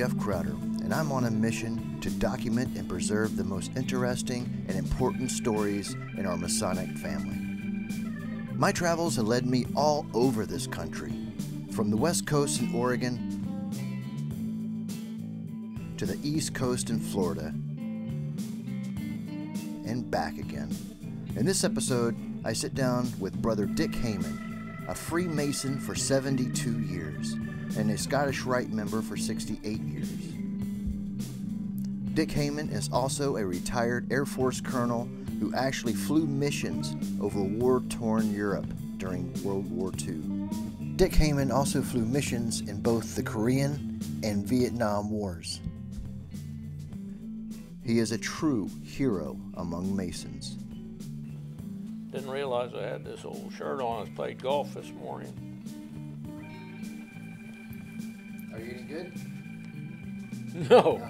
Jeff Crowder, and I'm on a mission to document and preserve the most interesting and important stories in our Masonic family. My travels have led me all over this country, from the West Coast in Oregon to the East Coast in Florida, and back again. In this episode, I sit down with Brother Dick Heyman, a Freemason for 72 years, and a Scottish Rite member for 68 years. Dick Heyman is also a retired Air Force colonel who actually flew missions over war-torn Europe during World War II. Dick Heyman also flew missions in both the Korean and Vietnam Wars. He is a true hero among Masons. Didn't realize I had this old shirt on. I played golf this morning. Are you eating good? No.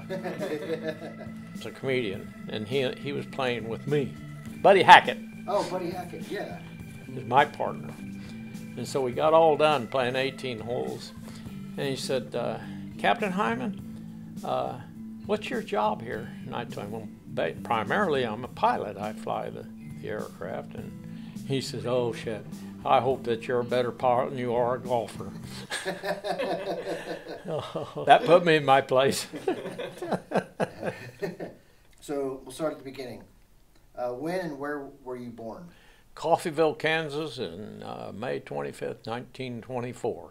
It's a comedian, and he was playing with me. Buddy Hackett. Oh, Buddy Hackett, yeah. Is my partner. And so we got all done playing 18 holes. And he said, Captain Heyman, what's your job here? And I told him, well, primarily I'm a pilot. I fly the aircraft. And he says, oh, shit. I hope that you're a better pilot than you are a golfer. That put me in my place. So we'll start at the beginning. When and where were you born? Coffeyville, Kansas, in May 25th, 1924.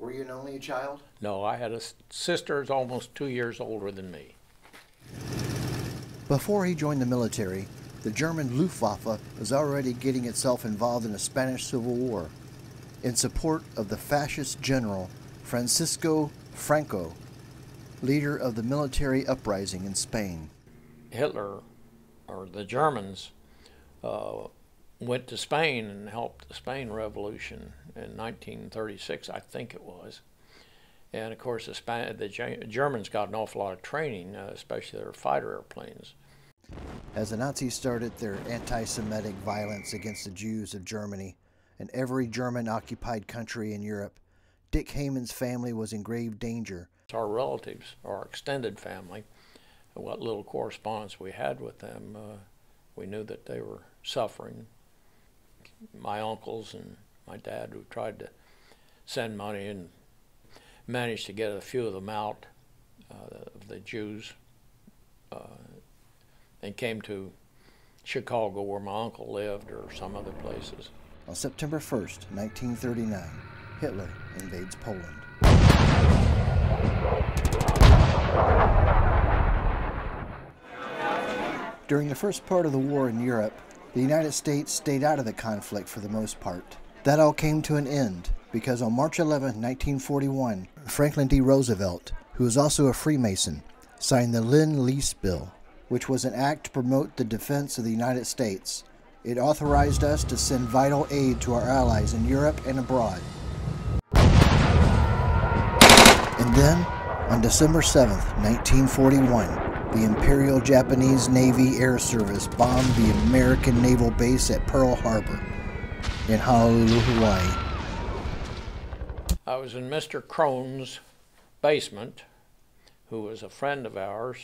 Were you an only child? No, I had a sister who's almost 2 years older than me. Before he joined the military, the German Luftwaffe was already getting itself involved in the Spanish Civil War in support of the fascist general Francisco Franco, leader of the military uprising in Spain. Hitler, or the Germans, went to Spain and helped the Spain Revolution in 1936, I think it was. And of course, the Germans got an awful lot of training, especially their fighter airplanes. As the Nazis started their anti-Semitic violence against the Jews of Germany and every German-occupied country in Europe, Dick Heyman's family was in grave danger. Our relatives, our extended family, what little correspondence we had with them, we knew that they were suffering. My uncles and my dad, who tried to send money and managed to get a few of them out, of the Jews, and came to Chicago where my uncle lived, or some other places. On September 1st, 1939, Hitler invades Poland. During the first part of the war in Europe, the United States stayed out of the conflict for the most part. That all came to an end because on March 11, 1941, Franklin D. Roosevelt, who was also a Freemason, signed the Lend-Lease Bill, which was an act to promote the defense of the United States. It authorized us to send vital aid to our allies in Europe and abroad. And then, on December 7, 1941, the Imperial Japanese Navy Air Service bombed the American naval base at Pearl Harbor in Honolulu, Hawaii. I was in Mr. Crone's basement, who was a friend of ours.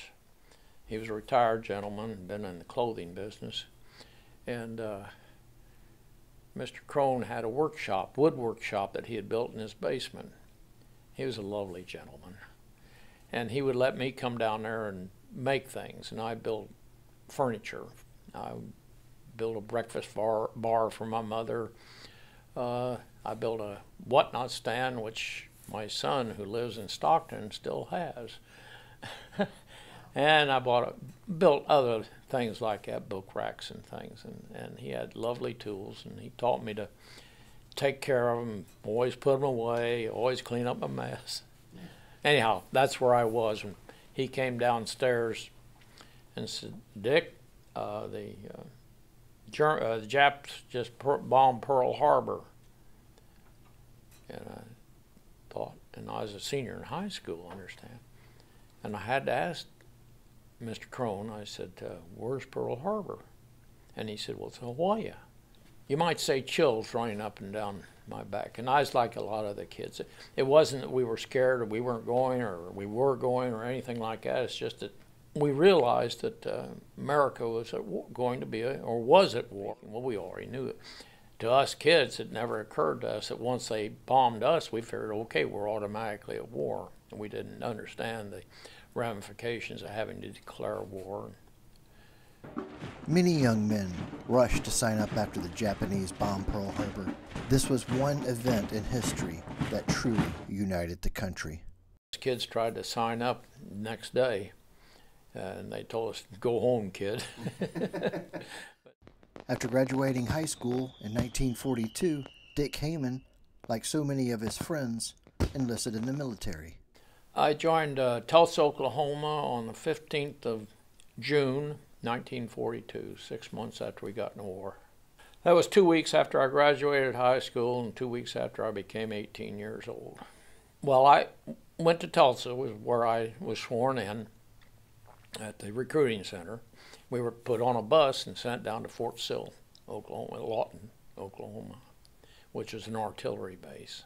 He was a retired gentleman, been in the clothing business. And Mr. Crone had a workshop, wood workshop, that he had built in his basement. He was a lovely gentleman. And he would let me come down there and make things. And I built furniture. I built a breakfast bar for my mother. I built a whatnot stand, which my son, who lives in Stockton, still has. And I built other things like that, book racks and things. And he had lovely tools, and he taught me to take care of them, always put them away, always clean up a mess. Anyhow, that's where I was when he came downstairs and said, Dick, the Japs just bombed Pearl Harbor. And I thought, and I was a senior in high school, understand. And I had to ask Mr. Crone, I said, where's Pearl Harbor? And he said, well, it's Hawaii. you might say, chills running up and down my back. And I was like a lot of the kids. It wasn't that we were scared or we weren't going or we were going or anything like that. It's just that we realized that America was going to be, or was at war. Well, we already knew it. To us kids, it never occurred to us that once they bombed us, we figured, okay, we're automatically at war. And we didn't understand the ramifications of having to declare war. Many young men rushed to sign up after the Japanese bombed Pearl Harbor. This was one event in history that truly united the country. Kids tried to sign up the next day, and they told us, go home, kid. After graduating high school in 1942, Dick Heyman, like so many of his friends, enlisted in the military. I joined Tulsa, Oklahoma on the 15th of June, 1942, 6 months after we got in the war. That was 2 weeks after I graduated high school and 2 weeks after I became 18 years old. Well, I went to Tulsa, was where I was sworn in at the recruiting center. We were put on a bus and sent down to Fort Sill, Oklahoma, Lawton, Oklahoma, which is an artillery base.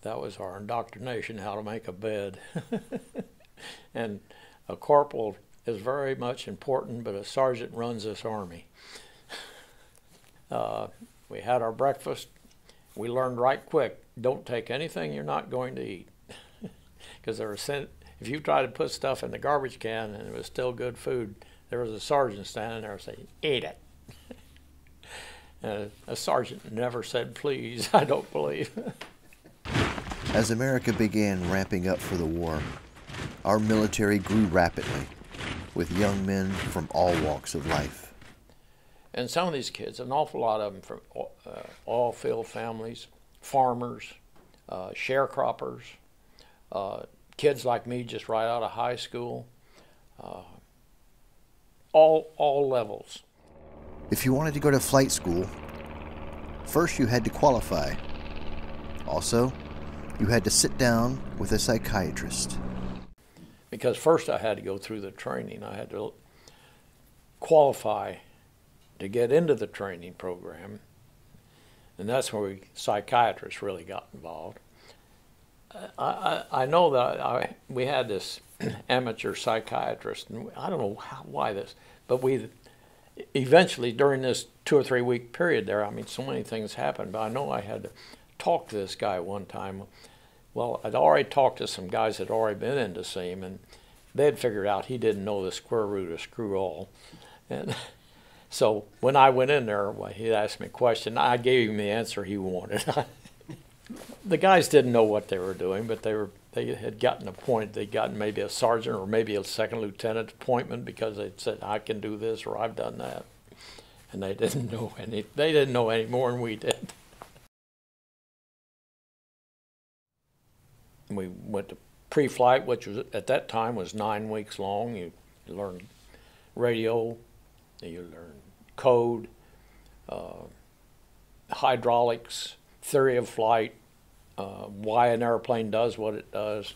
That was our indoctrination, how to make a bed. And a corporal is very much important, but a sergeant runs this army. We had our breakfast. We learned right quick, don't take anything you're not going to eat. Because if you tried to put stuff in the garbage can and it was still good food, there was a sergeant standing there saying, eat it. A sergeant never said please, I don't believe. As America began ramping up for the war, our military grew rapidly, with young men from all walks of life. And some of these kids, an awful lot of them from oil field families, farmers, sharecroppers, kids like me just right out of high school, all levels. If you wanted to go to flight school, first you had to qualify. Also, you had to sit down with a psychiatrist. Because first I had to go through the training. I had to qualify to get into the training program. And that's where psychiatrists really got involved. I know that we had this amateur psychiatrist, and I don't know why this, but we eventually, during this 2 or 3 week period there, I mean, so many things happened, but I know I had to talk to this guy one time. Well, I'd already talked to some guys that had already been in to see him, and they had figured out he didn't know the square root of screw all. And so when I went in there, well, he asked me a question. I gave him the answer he wanted. The guys didn't know what they were doing, but they had gotten a point. They'd gotten maybe a sergeant or maybe a second lieutenant appointment because they'd said, I can do this or I've done that. And they didn't know any more than we did. We went to pre-flight, which was at that time was 9 weeks long. You learned radio, you learned code, hydraulics, theory of flight, why an airplane does what it does,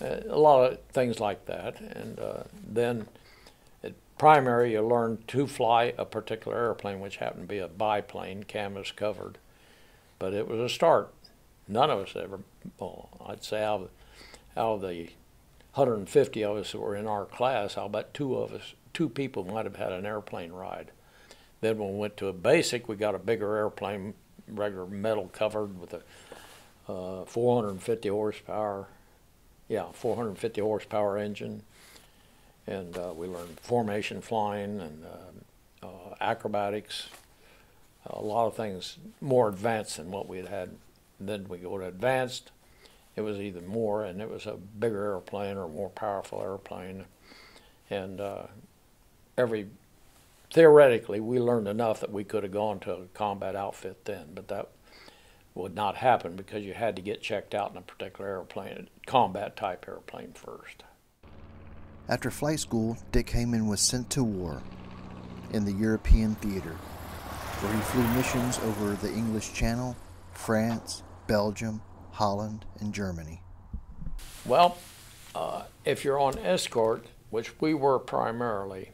a lot of things like that. And then at primary, you learn to fly a particular airplane, which happened to be a biplane, canvas covered. But it was a start. None of us ever, well, I'd say out of the 150 of us that were in our class, I'll bet two people might have had an airplane ride. Then when we went to a basic, we got a bigger airplane, regular metal covered with a 450 horsepower, 450 horsepower engine. And we learned formation flying and acrobatics, a lot of things more advanced than what we had. Then we go to advanced. It was either more, and it was a bigger airplane or a more powerful airplane. And theoretically, we learned enough that we could have gone to a combat outfit then, but that would not happen because you had to get checked out in a particular airplane, combat type airplane first. After flight school, Dick Heyman was sent to war in the European theater, where he flew missions over the English Channel, France, Belgium, Holland, and Germany. Well, if you're on escort, which we were primarily,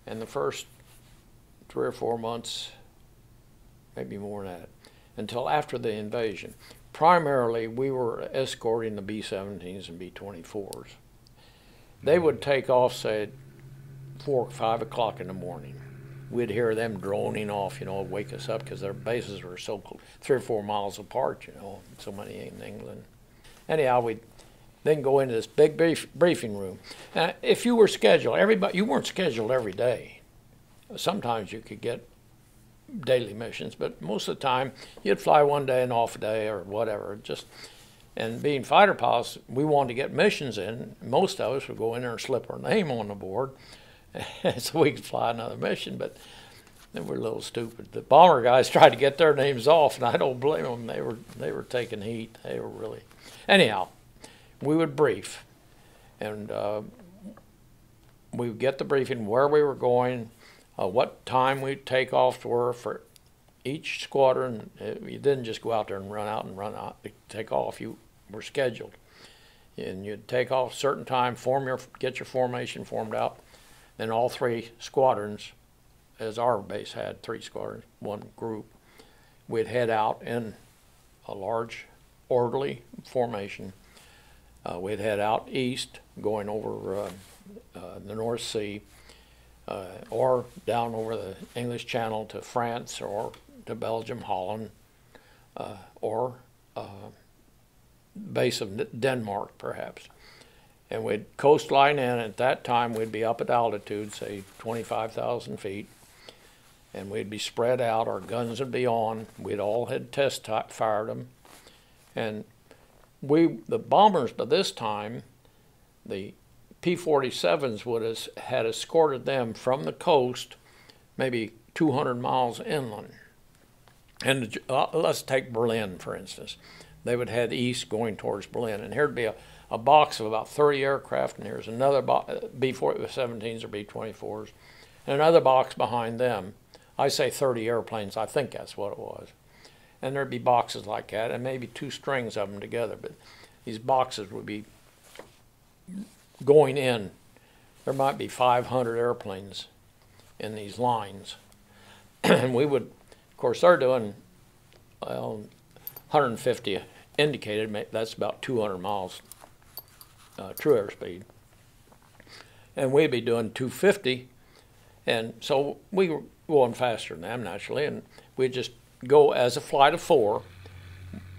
and the first 3 or 4 months, maybe more than that, until after the invasion. Primarily, we were escorting the B-17s and B-24s. They would take off, say, at 4 or 5 o'clock in the morning. We'd hear them droning off, wake us up, because their bases were so 3 or 4 miles apart, so many in England. Anyhow, we'd then go into this big briefing room. If you were scheduled, you weren't scheduled every day. Sometimes you could get daily missions, but most of the time you'd fly one day and off a day or whatever. And being fighter pilots, we wanted to get missions in. Most of us would go in there and slip our name on the board so we could fly another mission, but they were a little stupid. The bomber guys tried to get their names off, and I don't blame them. They were taking heat. They were really... Anyhow, we would brief, and we would get the briefing where we were going, what time we'd take off for each squadron. You didn't just go out there and run out, take off. You were scheduled. And you'd take off a certain time, get your formation formed out. Then all 3 squadrons, as our base had 3 squadrons, 1 group, we'd head out in a large orderly formation. We'd head out east, going over the North Sea, or down over the English Channel to France or to Belgium, Holland, or base of Denmark, perhaps. And we'd coastline in. At that time, we'd be up at altitude, say 25,000 feet, and we'd be spread out. Our guns would be on. We'd all had fired them. And the bombers by this time, the P-47s had escorted them from the coast, maybe 200 miles inland. And let's take Berlin, for instance. They would head east going towards Berlin, and here'd be a box of about 30 aircraft, and here's another B-17s or B-24s, and another box behind them. I say 30 airplanes, I think that's what it was. And there'd be boxes like that, and maybe 2 strings of them together, but these boxes would be going in. There might be 500 airplanes in these lines. And we would, of course, they're doing 150 indicated, that's about 200 miles true airspeed. And we'd be doing 250, and so we were going faster than them, naturally, and we'd just go as a flight of 4,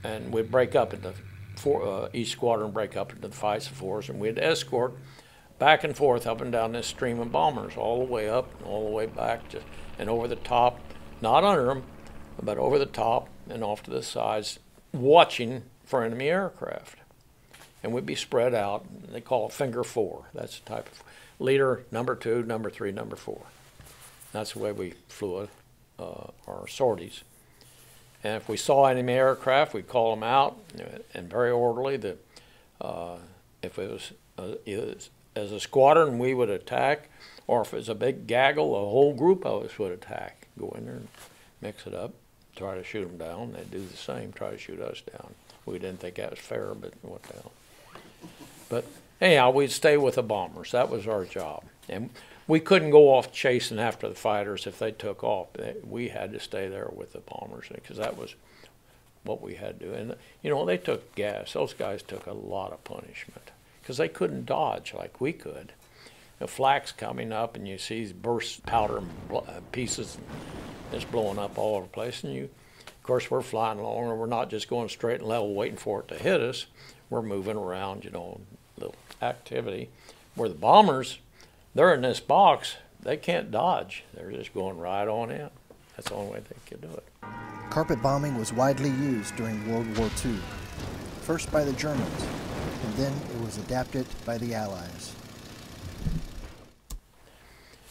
and we'd break up into each squadron break up into the flights of 4s, and we'd escort back and forth up and down this stream of bombers, all the way up and all the way back, and over the top, not under them, but over the top and off to the sides, watching for enemy aircraft. And we'd be spread out. They call it finger 4. That's the type of leader, number 2, number 3, number 4. That's the way we flew our sorties. And if we saw enemy aircraft, we'd call them out, and very orderly. If it was either as a squadron, we would attack, or if it was a big gaggle, a whole group of us would attack. Go in there and mix it up, try to shoot them down. They'd do the same, try to shoot us down. We didn't think that was fair, but what the hell. But anyhow, we'd stay with the bombers. That was our job. And we couldn't go off chasing after the fighters if they took off. We had to stay there with the bombers because that was what we had to do. And, they took gas. Those guys took a lot of punishment because they couldn't dodge like we could. The flak's coming up, and you see these burst powder pieces just blowing up all over the place. And of course, we're flying along, and we're not just going straight and level waiting for it to hit us. We're moving around, little activity. Where the bombers, they're in this box, they can't dodge. They're just going right on in. That's the only way they could do it. Carpet bombing was widely used during World War II, first by the Germans, and then it was adapted by the Allies.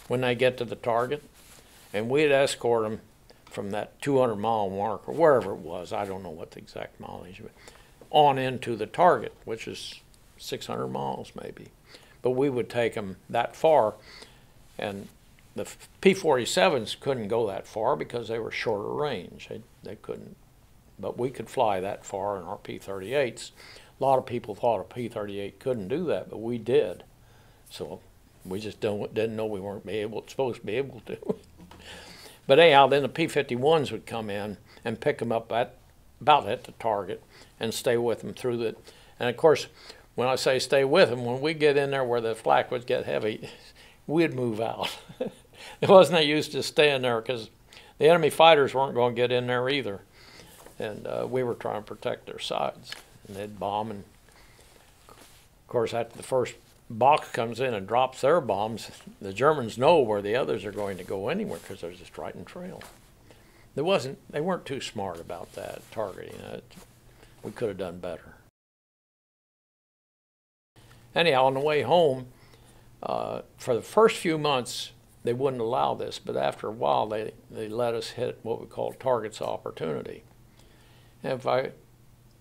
When they get to the target, and we'd escort them from that 200-mile mark, or wherever it was, I don't know what the exact mileage, but on into the target, which is 600 miles maybe. But we would take them that far, and the P-47s couldn't go that far because they were shorter range. They couldn't, but we could fly that far in our P-38s. A lot of people thought a P-38 couldn't do that, but we did. So we just didn't know we weren't supposed to be able to. But anyhow, then the P-51s would come in and pick them up about at the target and stay with them through the. And of course, when I say stay with them, when we get in there where the flak would get heavy, we'd move out. It wasn't no use to staying there because the enemy fighters weren't going to get in there either. And we were trying to protect their sides. And they'd bomb. And of course, after the first box comes in and drops their bombs, the Germans know where the others are going to go anywhere because they're just right in trail. They weren't too smart about that targeting it. We could have done better. Anyhow, on the way home, for the first few months, they wouldn't allow this, but after a while, they let us hit what we call targets opportunity. And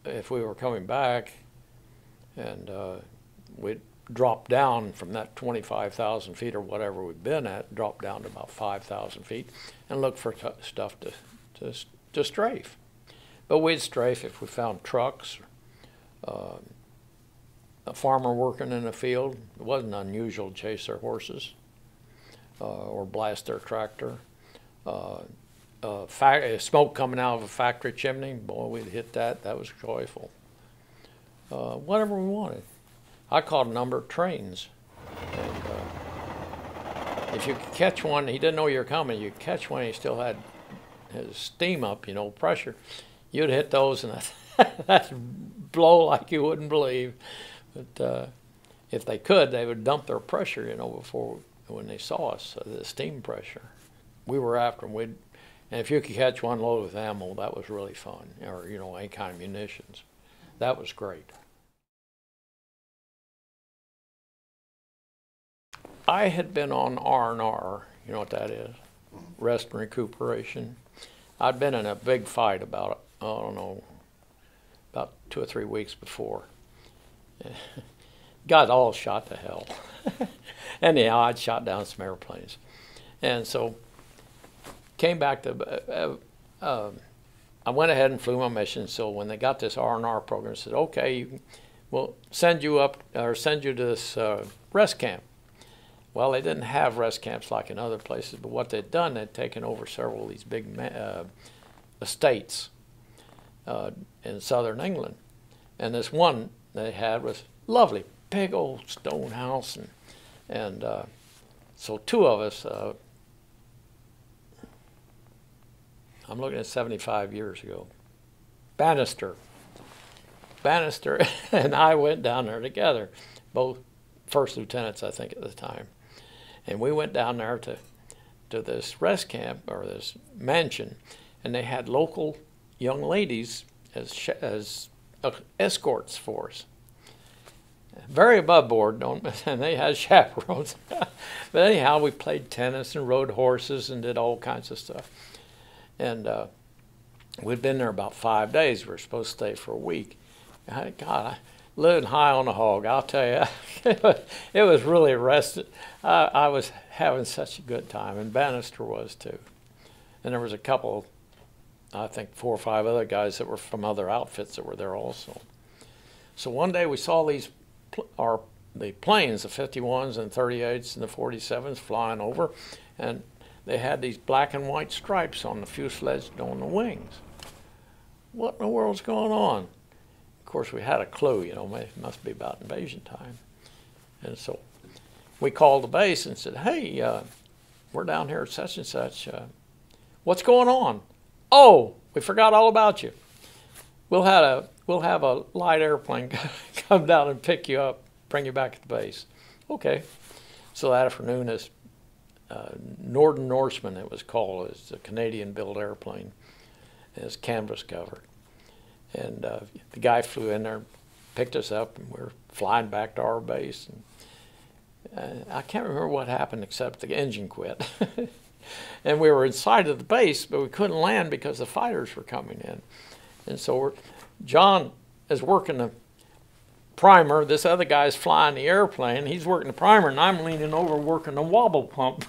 if we were coming back and we'd drop down from that 25,000 feet or whatever we'd been at, drop down to about 5,000 feet and look for stuff to strafe. But we'd strafe if we found trucks, a farmer working in a field. It wasn't unusual to chase their horses or blast their tractor. Smoke coming out of a factory chimney, boy, we'd hit that. That was joyful. Whatever we wanted. I caught a number of trains. And, if you could catch one, he didn't know you were coming. You catch one, he still had his steam up, you know, pressure. You'd hit those, and that'd blow like you wouldn't believe. But if they could, they would dump their pressure, you know, when they saw us, the steam pressure. We were after them. And if you could catch one load with ammo, that was really fun, or, you know, any kind of munitions. That was great. I had been on R&R, you know what that is? Rest and recuperation. I'd been in a big fight about, I don't know, about 2 or 3 weeks before. Got all shot to hell. Anyhow, I'd shot down some airplanes. And so came back to, I went ahead and flew my mission. So when they got this R&R program, they said, okay, we'll send you up, or send you to this rest camp. Well, they didn't have rest camps like in other places, but what they'd done, they'd taken over several of these big estates in southern England. And this one they had was lovely, big old stone house. And so 2 of us, I'm looking at 75 years ago, Bannister and I went down there together, both first lieutenants, I think, at the time. And we went down there to this rest camp, or this mansion, and they had local young ladies as escorts for us. Very above board, and they had chaperones. But anyhow, we played tennis and rode horses and did all kinds of stuff. And we'd been there about 5 days. We were supposed to stay for a week. God, living high on the hog, I'll tell you. It was really rested. I was having such a good time, and Bannister was too. And there was a couple, I think 4 or 5 other guys that were from other outfits that were there also. So one day we saw the planes, the 51s and 38s and the 47s flying over, and they had these black and white stripes on the fuselage and on the wings. What in the world's going on? Of course, we had a clue, you know, it must be about invasion time. And so we called the base and said, hey, we're down here at such and such. What's going on? Oh, we forgot all about you. We'll have a light airplane come down and pick you up, bring you back at the base. Okay. So that afternoon, this Northern Norseman, it was called. It's a Canadian-built airplane. And it's canvas covered. And the guy flew in there, picked us up, and we were flying back to our base. And I can't remember what happened except the engine quit. And we were inside of the base, but we couldn't land because the fighters were coming in. And so John is working the primer. This other guy's flying the airplane. He's working the primer, and I'm leaning over working the wobble pump.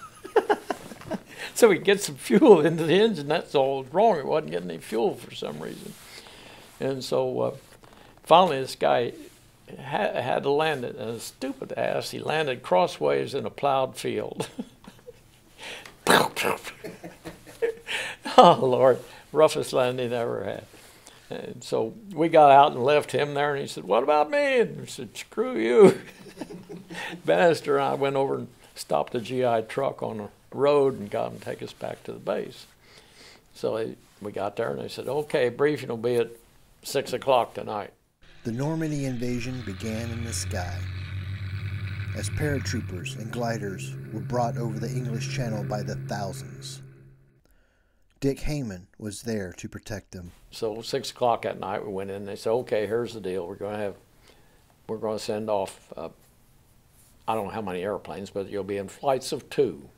So we get some fuel into the engine. That's all wrong. It wasn't getting any fuel for some reason. And so finally this guy had to land it. And a stupid ass, he landed crossways in a plowed field. Oh, Lord, roughest landing I ever had. And so we got out and left him there, and he said, "What about me?" And I said, "Screw you." Bannister and I went over and stopped a GI truck on the road and got him to take us back to the base. So we got there, and they said, "Okay, briefing will be at 6 o'clock tonight." The Normandy invasion began in the sky as paratroopers and gliders were brought over the English Channel by the thousands. Dick Heyman was there to protect them. So 6 o'clock at night, we went in. And they said, "Okay, here's the deal. We're going to send off. I don't know how many airplanes, but you'll be in flights of 2,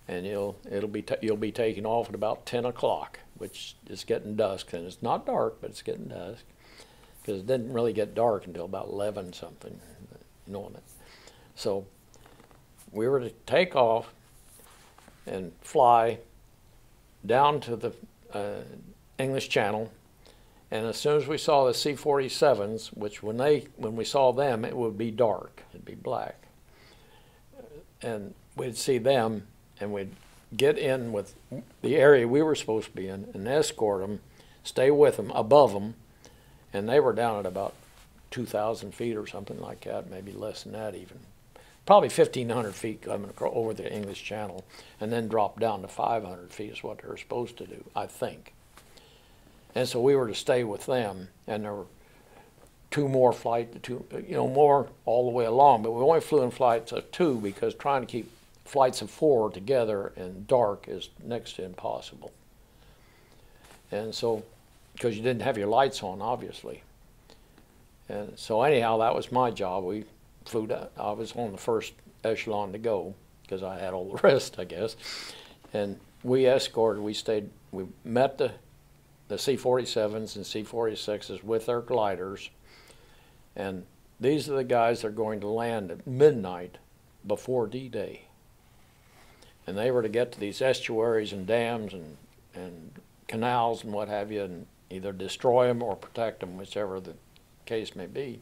and you'll be taking off at about 10 o'clock, which is getting dusk, and it's not dark, but it's getting dusk, because it didn't really get dark until about 11 something, So we were to take off and fly down to the English Channel, and as soon as we saw the C-47s, which when we saw them, it would be dark, it'd be black, and we'd see them, and we'd get in with the area we were supposed to be in and escort them, stay with them, above them, and they were down at about 2,000 feet or something like that, maybe less than that even. Probably 1,500 feet coming over the English Channel, and then drop down to 500 feet is what they were supposed to do, I think. And so we were to stay with them, and there were more all the way along, but we only flew in flights of 2 because trying to keep flights of 4 together in dark is next to impossible. And so, because you didn't have your lights on, obviously. And so anyhow, that was my job. We flew down. I was on the first echelon to go because I had all the rest, I guess. And we escorted, we met the C-47s and C-46s with their gliders. And these are the guys that are going to land at midnight before D-Day. And they were to get to these estuaries and dams and canals and what have you, and either destroy them or protect them, whichever the case may be.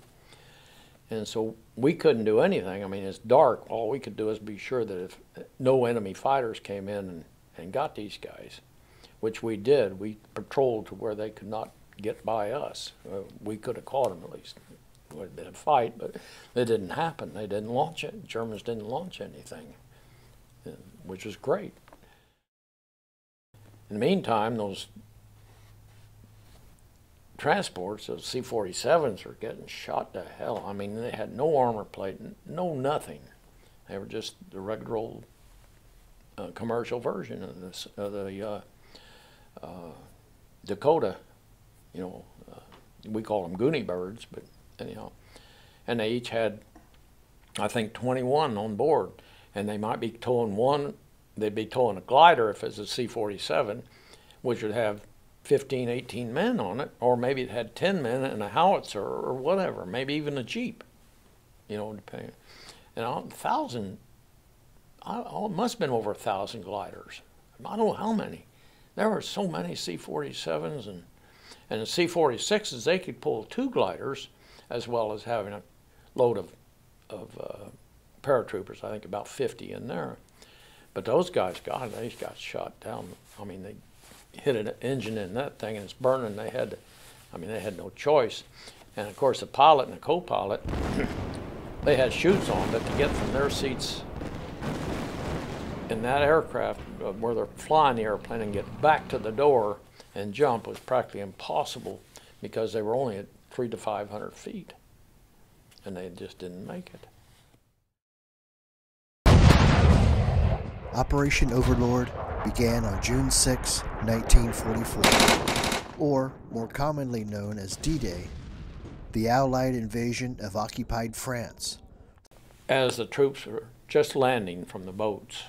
And so we couldn't do anything. I mean, it's dark. All we could do is be sure that if no enemy fighters came in and got these guys, which we did. We patrolled to where they could not get by us. We could have caught them at least. It would have been a fight, but it didn't happen. They didn't launch it. Germans didn't launch anything, which was great. In the meantime, those transports, those C-47s, were getting shot to hell. I mean, they had no armor plate, no nothing. They were just the regular old commercial version of this, the Dakota, we call them Goonie birds, but anyhow. And they each had, I think, 21 on board. And they might be towing one, they'd be towing a glider if it's a C-47, which would have 15, 18 men on it, or maybe it had 10 men and a howitzer or whatever, maybe even a Jeep, depending. And 1,000, it must have been over 1,000 gliders. I don't know how many. There were so many C-47s and the C-46s, they could pull 2 gliders as well as having a load of paratroopers, I think about 50 in there. But those guys, God, they got shot down. I mean, they hit an engine in that thing and it's burning. They had no choice. And of course the pilot and the co-pilot, they had chutes on, but to get from their seats in that aircraft where they're flying the airplane and get back to the door and jump was practically impossible because they were only at 300 to 500 feet and they just didn't make it. Operation Overlord began on June 6, 1944, or more commonly known as D-Day, the Allied invasion of occupied France. As the troops were just landing from the boats,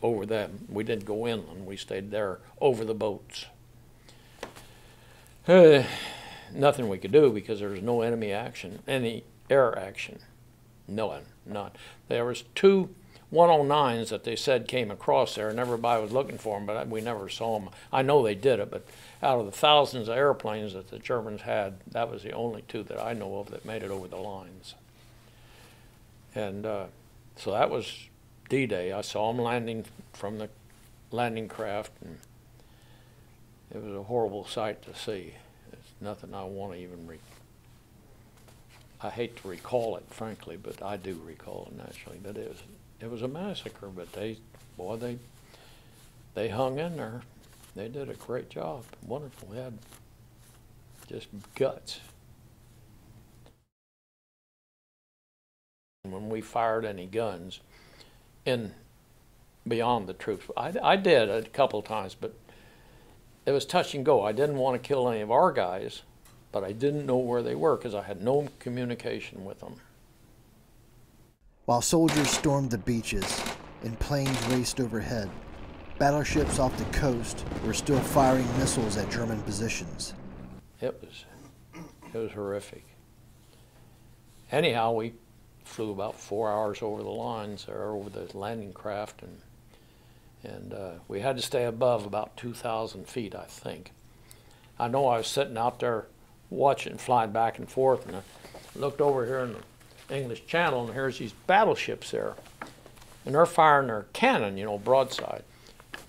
over them, we didn't go inland, we stayed there over the boats. Nothing we could do because there was no enemy action, any air action, none. There was 2 109s that they said came across there, and everybody was looking for them, but we never saw them. I know they did it, but out of the thousands of airplanes that the Germans had, that was the only 2 that I know of that made it over the lines. And so that was D-Day. I saw them landing from the landing craft, and It was a horrible sight to see. It's nothing I want to even I hate to recall it, frankly, but I do recall it naturally. But it was a massacre. But they hung in there. They did a great job. Wonderful. They had just guts. When we fired any guns in beyond the troops, I did a couple of times, but it was touch and go. I didn't want to kill any of our guys, but I didn't know where they were because I had no communication with them. While soldiers stormed the beaches and planes raced overhead, battleships off the coast were still firing missiles at German positions. It was horrific. Anyhow, we flew about 4 hours over the lines there, over the landing craft, and we had to stay above about 2,000 feet, I think. I know I was sitting out there watching, flying back and forth, and I looked over here in the English Channel, and here's these battleships there, and they're firing their cannon, you know, broadside.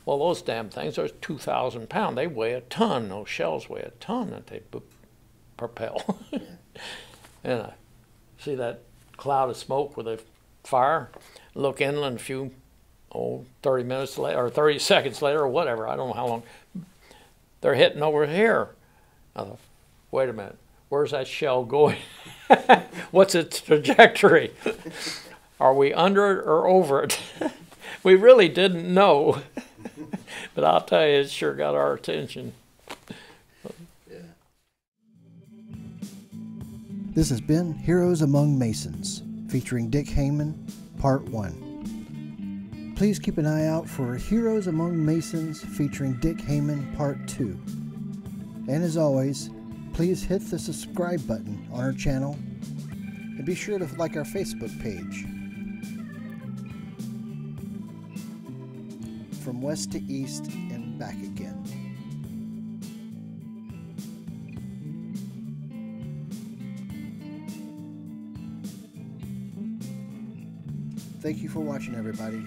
Well, those damn things are 2,000 pounds. They weigh a ton. Those shells weigh a ton that they propel. And I see that cloud of smoke with a fire, look inland a few, 30 minutes later, or 30 seconds later, or whatever, I don't know how long, they're hitting over here. I thought, wait a minute, where's that shell going? What's its trajectory? Are we under it or over it? We really didn't know. But I'll tell you, it sure got our attention. This has been Heroes Among Masons, featuring Dick Heyman, Part 1. Please keep an eye out for Heroes Among Masons, featuring Dick Heyman, Part 2. And as always, please hit the subscribe button on our channel, and be sure to like our Facebook page. From west to east and back again. Thank you for watching, everybody.